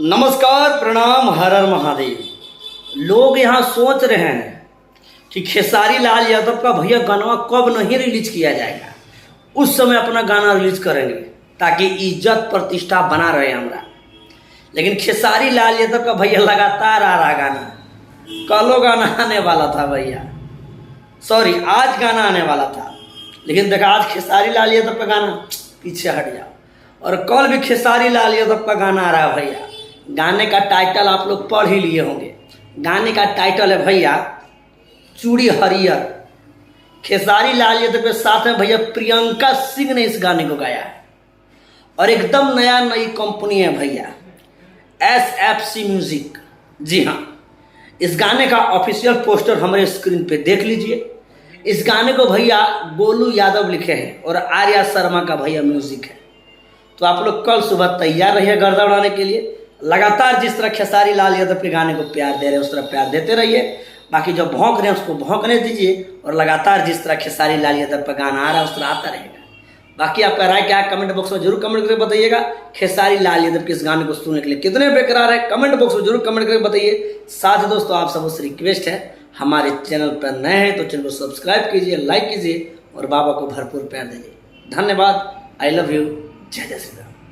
नमस्कार, प्रणाम, हर हर महादेव। लोग यहाँ सोच रहे हैं कि खेसारी लाल यादव का भैया गाना कब नहीं रिलीज किया जाएगा, उस समय अपना गाना रिलीज करेंगे ताकि इज्जत प्रतिष्ठा बना रहे हमारा। लेकिन खेसारी लाल यादव का भैया लगातार आ रहा गाना, कलो गाना आने वाला था भैया, सॉरी आज गाना आने वाला था, लेकिन देखा आज खेसारी लाल यादव का गाना पीछे हट जाओ, और कल भी खेसारी लाल यादव का गाना आ रहा है भैया। गाने का टाइटल आप लोग पढ़ ही लिए होंगे। गाने का टाइटल है भैया चूड़ी हरियर। खेसारी लाल यादव के साथ में भैया प्रियंका सिंह ने इस गाने को गाया है, और एकदम नई कंपनी है भैया, SFC म्यूजिक। जी हाँ, इस गाने का ऑफिशियल पोस्टर हमारे स्क्रीन पे देख लीजिए। इस गाने को भैया गोलू यादव लिखे हैं और आर्या शर्मा का भैया म्यूजिक है। तो आप लोग कल सुबह तैयार रहिए गर्दा उड़ाने के लिए। लगातार जिस तरह खेसारी लाल यादव के गाने को प्यार दे रहे हैं उस तरह प्यार देते रहिए। बाकी जो भौंक रहे हैं उसको भौंकने दीजिए, और लगातार जिस तरह खेसारी लाल यादव पर गाना आ रहा है उस तरह आता रहेगा। बाकी आपका राय क्या है कमेंट बॉक्स में जरूर कमेंट करके बताइएगा। खेसारी लाल यादव के इस गाने को सुनने के लिए कितने बेकरार है कमेंट बॉक्स में जरूर कमेंट करके बताइए। साथ ही दोस्तों आप सबसे रिक्वेस्ट है, हमारे चैनल पर नए हैं तो चैनल को सब्सक्राइब कीजिए, लाइक कीजिए और बाबा को भरपूर प्यार दीजिए। धन्यवाद। I love you. जय जय श्री राम।